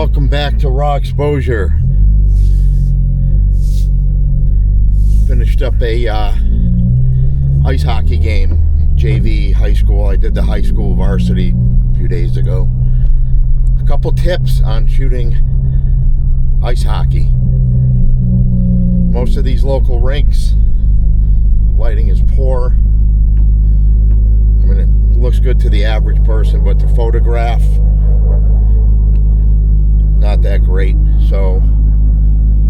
Welcome back to Raw Exposure. Finished up a ice hockey game, JV high school. I did the high school varsity a few days ago. A couple tips on shooting ice hockey. Most of these local rinks, lighting is poor. I mean, it looks good to the average person, but to photograph, not that great. So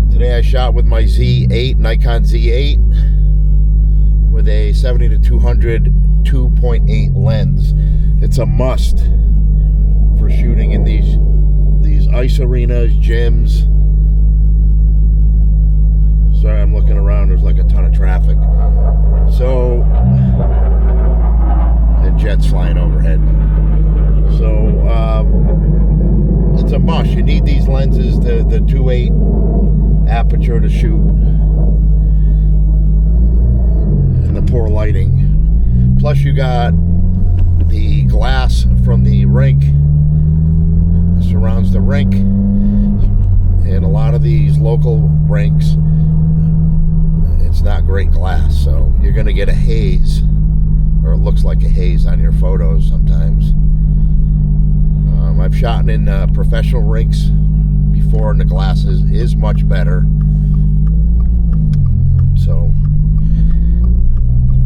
today I shot with my Z8, Nikon Z8, with a 70-200 2.8 lens. It's a must for shooting in these ice arenas, gyms. Sorry, I'm looking around. There's like a ton of traffic. So, and jets flying overhead. So, it's a must. You need these lenses, the 2.8 aperture to shoot in the poor lighting. Plus, you got the glass from the rink surrounds the rink, and a lot of these local rinks, it's not great glass, so you're going to get a haze, or it looks like a haze on your photos sometimes. I've shot in professional rinks before, and the glass is much better. So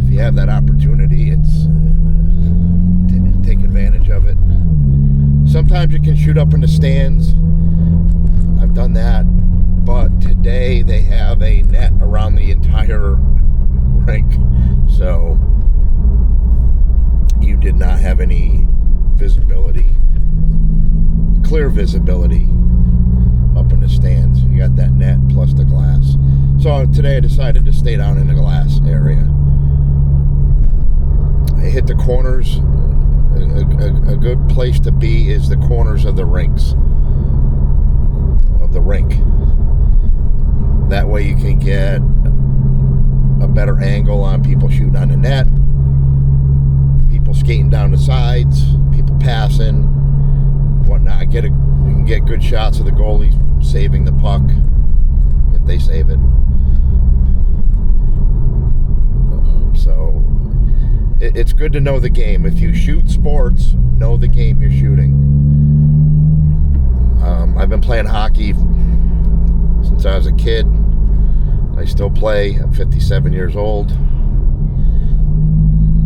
if you have that opportunity, it's take advantage of it. Sometimes you can shoot up in the stands. I've done that, but today they have a net around the entire rink, so you did not have any visibility, clear visibility up in the stands. You got that net plus the glass. So today I decided to stay down in the glass area. I hit the corners. A good place to be is the corners of the rinks, of the rink. That way you can get a better angle on people shooting on the net, people skating down the sides, people passing, whatnot. You can get good shots of the goalie saving the puck if they save it. So it's good to know the game. If you shoot sports, know the game you're shooting. I've been playing hockey since I was a kid. I still play. I'm 57 years old.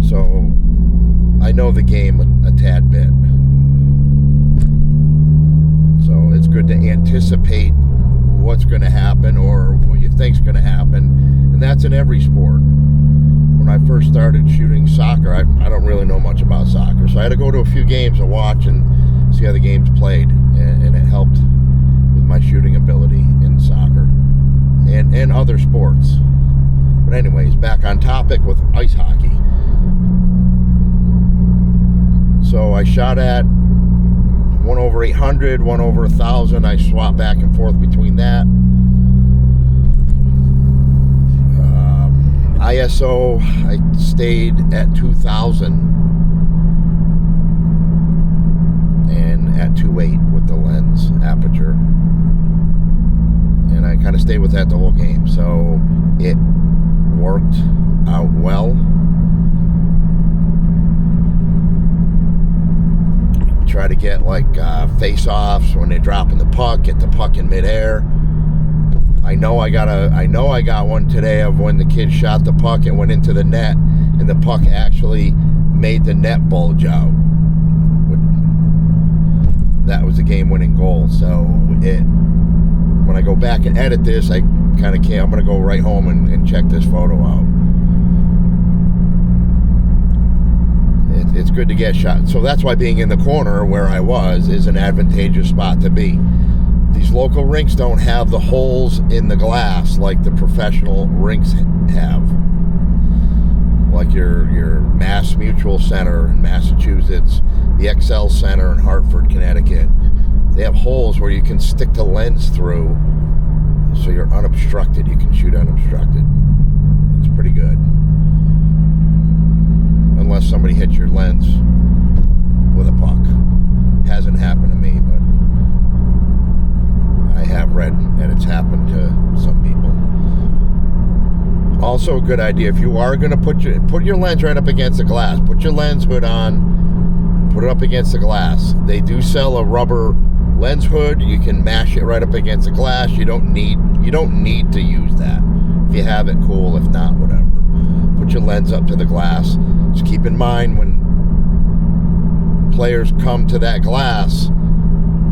So I know the game a tad bit. So it's good to anticipate what's going to happen or what you think's going to happen. And that's in every sport. When I first started shooting soccer, I don't really know much about soccer. So I had to go to a few games and watch and see how the game's played. And it helped with my shooting ability in soccer and other sports. But anyways, back on topic with ice hockey. So I shot at 1/800, 1/1000. I swap back and forth between that. ISO, I stayed at 2000 and at 2.8 with the lens aperture. And I kind of stayed with that the whole game. So it worked out well. Try to get like face-offs when they're dropping the puck, get the puck in midair. I know I got one today of when the kid shot the puck and went into the net, and the puck actually made the net bulge out. That was a game-winning goal. So when I go back and edit this, I kind of can't. I'm going to go right home and check this photo out. It's good to get shot. So that's why being in the corner where I was is an advantageous spot to be. These local rinks don't have the holes in the glass like the professional rinks have. Like your Mass Mutual Center in Massachusetts, the XL Center in Hartford, Connecticut. They have holes where you can stick the lens through so you're unobstructed. You can shoot unobstructed. It's pretty good. Unless somebody hits your lens with a puck. Hasn't happened to me, but to some people. Also a good idea, if you are going to put your lens right up against the glass, put your lens hood on, put it up against the glass. They do sell a rubber lens hood. You can mash it right up against the glass. You don't need to use that. If you have it, cool. If not, whatever. Put your lens up to the glass. Just keep in mind when players come to that glass,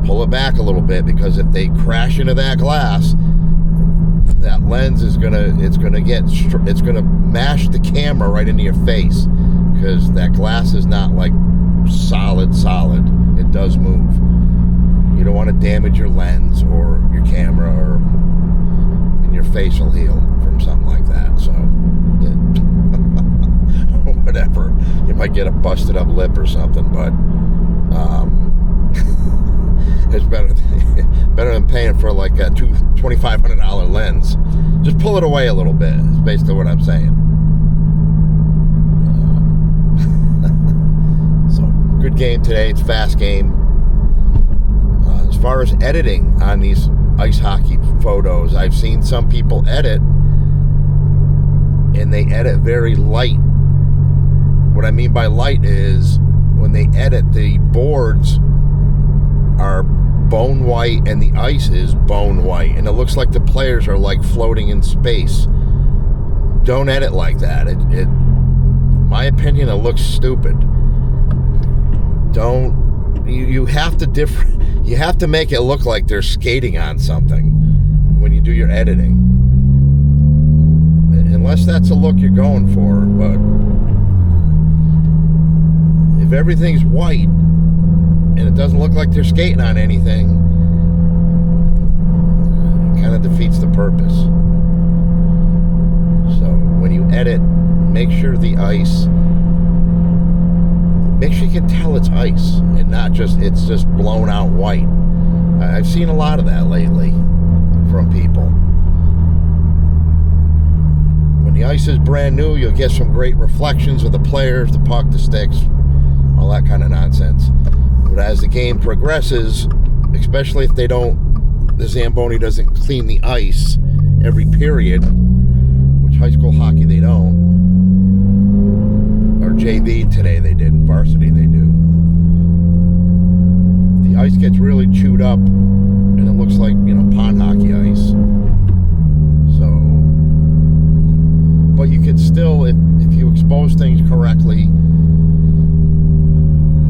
pull it back a little bit, because if they crash into that glass, that lens is gonna mash the camera right into your face, because that glass is not like solid. It does move. You don't want to damage your lens or your camera, and your face will heal from something like that. So whatever, you might get a busted up lip or something, but it's better than paying for like a $2,500 lens. Just pull it away a little bit, is basically what I'm saying. So, good game today. It's a fast game. As far as editing on these ice hockey photos, I've seen some people edit, and they edit very light. What I mean by light is when they edit, the boards are bone white and the ice is bone white, and it looks like the players are like floating in space. Don't edit like that. In my opinion, it looks stupid. You have to make it look like they're skating on something when you do your editing, unless that's a look you're going for. But if everything's white and it doesn't look like they're skating on anything, it kind of defeats the purpose. So when you edit, make sure you can tell it's ice and not it's just blown out white. I've seen a lot of that lately from people. When the ice is brand new, you'll get some great reflections of the players, the puck, the sticks, all that kind of nonsense. But as the game progresses, especially if the Zamboni doesn't clean the ice every period, which high school hockey they don't, or JV today they did, and varsity they do, the ice gets really chewed up and it looks like, pond hockey ice. So, but you can still, if you expose things correctly,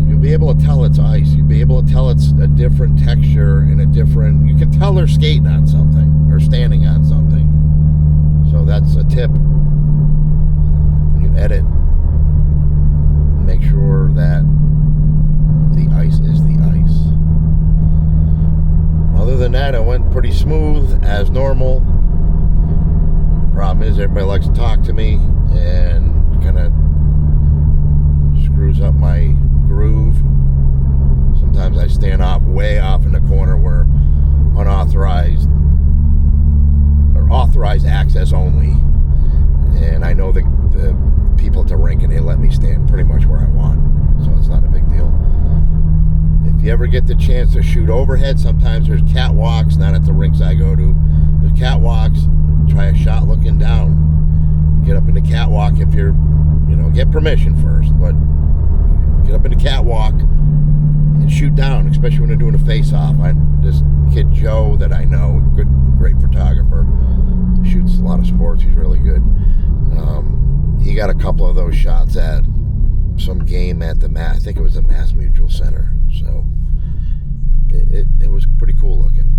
you'll be able to tell it's ice. You'll be able to tell it's a different texture and you can tell they're skating on something or standing on something. So that's a tip. When you edit, make sure that the ice is the ice. Other than that, it went pretty smooth as normal. Problem is, everybody likes to talk to me and kind of screws up my groove. Sometimes I stand way off in the corner where unauthorized or authorized access only, and I know the people at the rink, and they let me stand pretty much where I want, so it's not a big deal. If you ever get the chance to shoot overhead, sometimes there's catwalks. Not at the rinks I go to. There's catwalks. Try a shot looking down. Get up in the catwalk if you're, get permission first, but get up in the catwalk and shoot down, especially when they're doing a face-off. This kid Joe that I know, great photographer, shoots a lot of sports. He's really good. He got a couple of those shots at some game at I think it was the Mass Mutual Center. So it was pretty cool looking.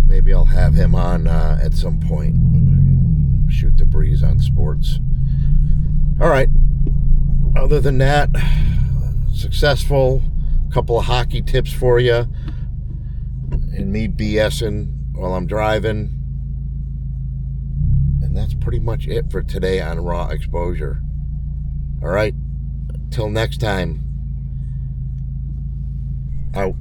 Maybe I'll have him on at some point. Shoot the breeze on sports. All right. Other than that, successful. A couple of hockey tips for you. And me BSing while I'm driving. And that's pretty much it for today on Raw Exposure. All right. Till next time. Out.